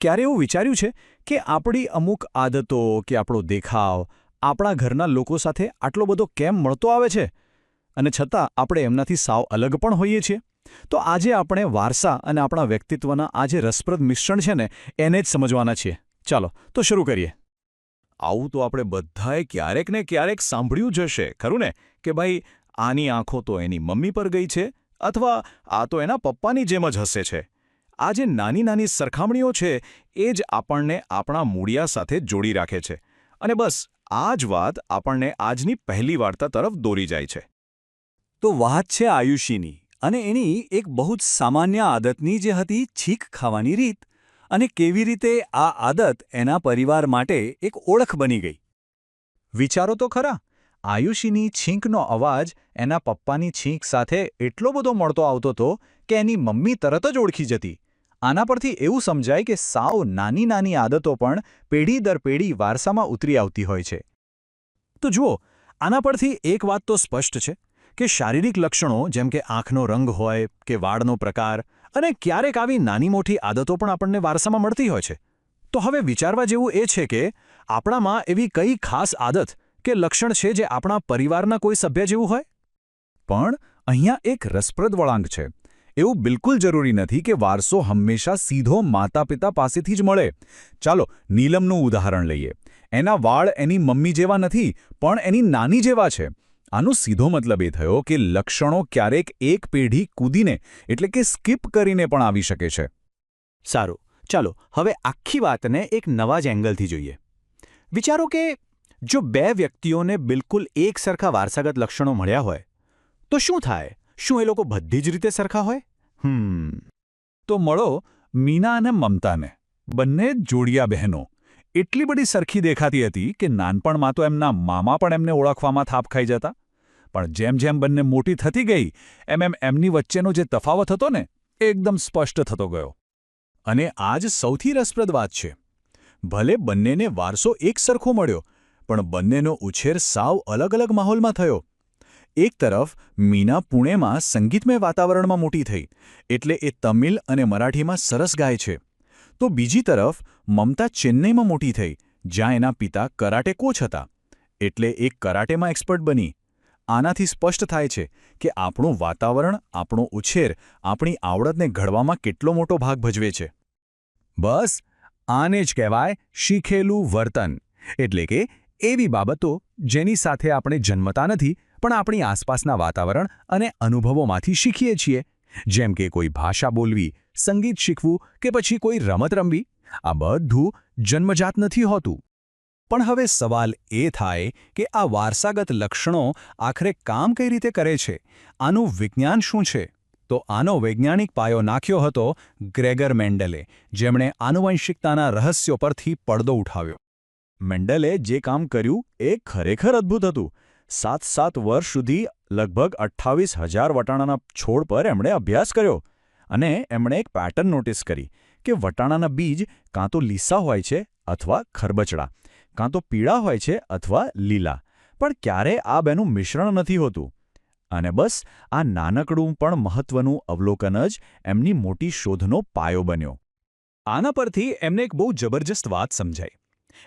ક્યારે એવું વિચાર્યું છે કે આપણી અમુક આદતો કે આપણો દેખાવ આપણા ઘરના લોકો સાથે આટલો બધો કેમ મળતો આવે છે અને છતાં આપણે એમનાથી સાવ અલગ પણ હોઈએ છીએ? તો આજે આપણે વારસા અને આપણા વ્યક્તિત્વના આ જે રસપ્રદ મિશ્રણ છે ને એને જ સમજવાના છીએ. ચાલો તો શરૂ કરીએ. આવું તો આપણે બધાએ ક્યારેક ને ક્યારેક સાંભળ્યું જ હશે, ખરું ને? કે ભાઈ, આની આંખો તો એની મમ્મી પર ગઈ છે, અથવા આ તો એના પપ્પાની જેમ જ હસે છે. આ જે નાની નાની સરખામણીઓ છે એ જ આપણને આપણા મૂળિયા સાથે જોડી રાખે છે. અને બસ આ જ વાત આપણને આજની પહેલી વાર્તા તરફ દોરી જાય છે. તો વાત છે આયુષીની, અને એની એક બહુ જ સામાન્ય આદતની, જે હતી છીંક ખાવાની રીત, અને કેવી રીતે આ આદત એના પરિવાર માટે એક ઓળખ બની ગઈ. વિચારો તો ખરા, આયુષીની છીંકનો અવાજ એના પપ્પાની છીંક સાથે એટલો બધો મળતો આવતો હતો કે એની મમ્મી તરત જ ઓળખી જતી. આના પરથી એવું સમજાય કે સાવ નાની નાની આદતો પણ પેઢી દર પેઢી વારસામાં ઉતરી આવતી હોય છે. તો જુઓ, આના પરથી એક વાત તો સ્પષ્ટ છે કે શારીરિક લક્ષણો જેમ કે આંખનો રંગ હોય કે વાળનો પ્રકાર, અને ક્યારેક આવી નાની મોટી આદતો પણ આપણને વારસામાં મળતી હોય છે. તો હવે વિચારવા જેવું એ છે કે આપણામાં એવી કઈ ખાસ આદત કે લક્ષણ છે જે આપણા પરિવારના કોઈ સભ્ય જેવું હોય? પણ અહીંયા એક રસપ્રદ વળાંક છે. એવું બિલકુલ જરૂરી નથી કે વારસો હંમેશા સીધો માતા-પિતા પાસેથી જ મળે. ચાલો નીલમનું ઉદાહરણ લઈએ. એના વાળ એની મમ્મી જેવા નથી, પણ એની નાની જેવા છે. આનો સીધો મતલબ એ થયો કે લક્ષણો ક્યારેક એક પેઢી કૂદીને, એટલે કે સ્કીપ કરીને પણ આવી શકે છે. સારું, ચાલો હવે આખી વાતને એક નવા જ એંગલથી જોઈએ. વિચારો કે જો બે વ્યક્તિઓને બિલકુલ એક સરખા વારસાગત લક્ષણો મળ્યા હોય, તો શું થાય? શું એ લોકો બધી જ રીતે સરખા હોય? તો મળો મીના અને મમતાને, બંને જોડિયા બહેનો. એટલી બધી સરખી દેખાતી હતી કે નાનપણમાં તો એમના મામા પણ એમને ઓળખવામાં થાપ ખાઈ જતા. પણ જેમ જેમ બંને મોટી થતી ગઈ એમ એમની વચ્ચેનો જે તફાવત હતો ને, એ એકદમ સ્પષ્ટ થતો ગયો. અને આ જ સૌથી રસપ્રદ વાત છે. ભલે બંનેને વારસો એક સરખો મળ્યો, પણ બંનેનો ઉછેર સાવ અલગ અલગ માહોલમાં થયો. એક તરફ મીના પુણેમાં સંગીતમય વાતાવરણમાં મોટી થઈ, એટલે એ તમિલ અને મરાઠીમાં સરસ ગાય છે. તો બીજી તરફ મમતા ચેન્નઈમાં મોટી થઈ, જ્યાં એના પિતા કરાટે કોચ હતા, એટલે એ કરાટેમાં એક્સપર્ટ બની. આનાથી સ્પષ્ટ થાય છે કે આપણું વાતાવરણ, આપણો ઉછેર આપણી આવડતને ઘડવામાં કેટલો મોટો ભાગ ભજવે છે. બસ આને જ કહેવાય શીખેલું વર્તન. એટલે કે એવી બાબતો જેની સાથે આપણે જન્મતા નથી, પણ આપણી આસપાસના વાતાવરણ અને અનુભવોમાંથી શીખીએ છીએ. જેમ કે કોઈ ભાષા બોલવી, સંગીત શીખવું કે પછી કોઈ રમત રમવી. આ બધું જન્મજાત નથી હોતું. પણ હવે સવાલ એ થાય કે આ વારસાગત લક્ષણો આખરે કામ કઈ રીતે કરે છે? આનું વિજ્ઞાન શું છે? તો આનો વૈજ્ઞાનિક પાયો નાખ્યો હતો ગ્રેગર મેન્ડલે, જેમણે આનુવંશિકતાના રહસ્યો પરથી પડદો ઉઠાવ્યો. મેન્ડલે જે કામ કર્યું એ ખરેખર અદ્ભુત હતું. 7 વર્ષ સુધી લગભગ 28,000 વટાણાના છોડ પર એમણે અભ્યાસ કર્યો. અને એમણે એક પેટર્ન નોટિસ કરી કે વટાણાના બીજ કાં તો લીસા હોય છે અથવા ખરબચડા, કાં તો પીળા હોય છે અથવા લીલા, પણ ક્યારેય આ બેનું મિશ્રણ નથી હોતું. અને બસ આ નાનકડું પણ મહત્વનું અવલોકન જ એમની મોટી શોધનો પાયો બન્યો. આના પરથી એમને એક બહુ જબરજસ્ત વાત સમજાઈ.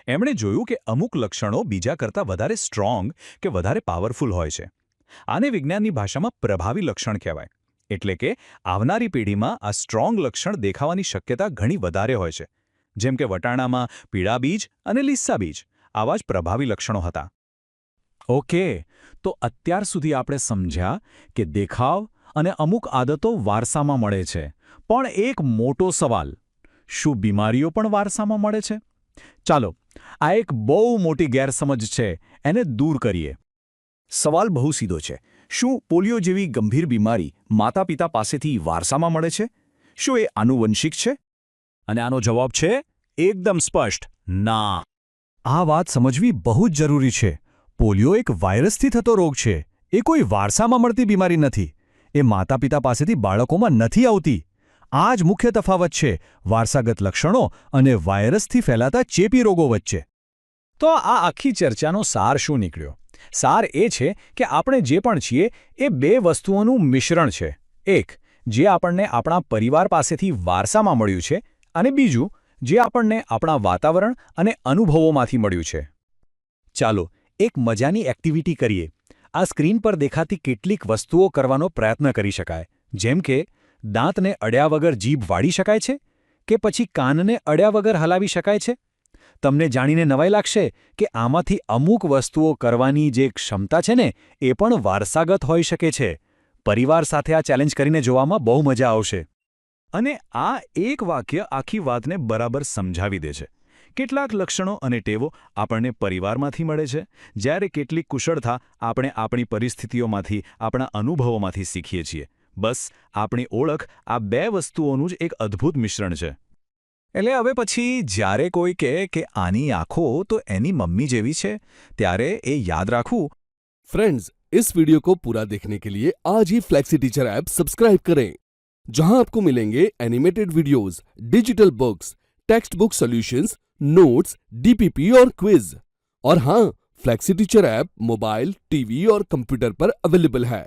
એમણે જોયું કે અમુક લક્ષણો બીજા કરતાં વધારે સ્ટ્રોંગ કે વધારે પાવરફુલ હોય છે. આને વિજ્ઞાનની ભાષામાં પ્રભાવી લક્ષણ કહેવાય. એટલે કે આવનારી પેઢીમાં આ સ્ટ્રોંગ લક્ષણ દેખાવાની શક્યતા ઘણી વધારે હોય છે. જેમ કે વટાણામાં પીળા બીજ અને લીસા બીજ, આવા જ પ્રભાવી લક્ષણો હતા. ઓકે, તો અત્યાર સુધી આપણે સમજ્યા કે દેખાવ અને અમુક આદતો વારસામાં મળે છે. પણ એક મોટો સવાલ, શું બીમારીઓ પણ વારસામાં મળે છે? ચાલો, આ એક બહુ મોટી ગેરસમજ છે, એને દૂર કરીએ. સવાલ બહુ સીધો છે. શું પોલિયો જેવી ગંભીર બીમારી માતા પિતા પાસેથી વારસામાં મળે છે? શું એ આનુવંશિક છે? અને આનો જવાબ છે એકદમ સ્પષ્ટ, ના. આ વાત સમજવી બહુ જ જરૂરી છે. પોલિયો એક વાયરસથી થતો રોગ છે. એ કોઈ વારસામાં મળતી બીમારી નથી. એ માતા પિતા પાસેથી બાળકોમાં નથી આવતી. આ જ મુખ્ય તફાવત છે વારસાગત લક્ષણો અને વાયરસથી ફેલાતા ચેપી રોગો વચ્ચે. તો આ આખી ચર્ચાનો સાર શું નીકળ્યો? સાર એ છે કે આપણે જે પણ છીએ એ બે વસ્તુઓનું મિશ્રણ છે. એક, જે આપણને આપણા પરિવાર પાસેથી વારસામાં મળ્યું છે, અને બીજું, જે આપણને આપણા વાતાવરણ અને અનુભવોમાંથી મળ્યું છે. ચાલો એક મજાની એક્ટિવિટી કરીએ. આ સ્ક્રીન પર દેખાતી કેટલીક વસ્તુઓ કરવાનો પ્રયત્ન કરી શકાય, જેમ કે દાંતને અડ્યા વગર જીભ વાળી શકાય છે કે પછી કાનને અડ્યા વગર હલાવી શકાય છે. તમને જાણીને નવાઈ લાગશે કે આમાંથી અમુક વસ્તુઓ કરવાની જે ક્ષમતા છે ને એ પણ વારસાગત હોઈ શકે છે. પરિવાર સાથે આ ચેલેન્જ કરીને જોવામાં બહુ મજા આવશે. અને આ એક વાક્ય આખી વાતને બરાબર સમજાવી દે છે. કેટલાક લક્ષણો અને ટેવો આપણને પરિવારમાંથી મળે છે, જ્યારે કેટલીક કુશળતા આપણે આપણી પરિસ્થિતિઓમાંથી, આપણા અનુભવોમાંથી શીખીએ છીએ. બસ આપણી ઓળખ આ બે વસ્તુઓનું જ એક અદ્ભુત મિશ્રણ છે. એટલે હવે પછી જ્યારે કોઈ કહે કે આની આંખો તો એની મમ્મી જેવી છે, ત્યારે એ યાદ રાખવું. फ्रेंड्स, इस वीडियो को पूरा देखने के लिए आज ही फ्लेक्सी टीचर ऐप सब्सक्राइब करें, जहां आपको मिलेंगे animated videos, digital books, text book solutions, notes, DPP और क्विज. और हाँ, flexi teacher app mobile, TV और कंप्यूटर पर अवेलेबल है.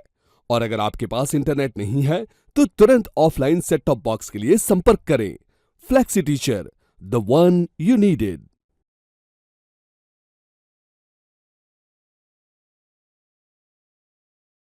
और अगर आपके पास इंटरनेट नहीं है तो तुरंत ऑफलाइन सेट टॉप बॉक्स के लिए संपर्क करें. Flexi teacher, the one you needed.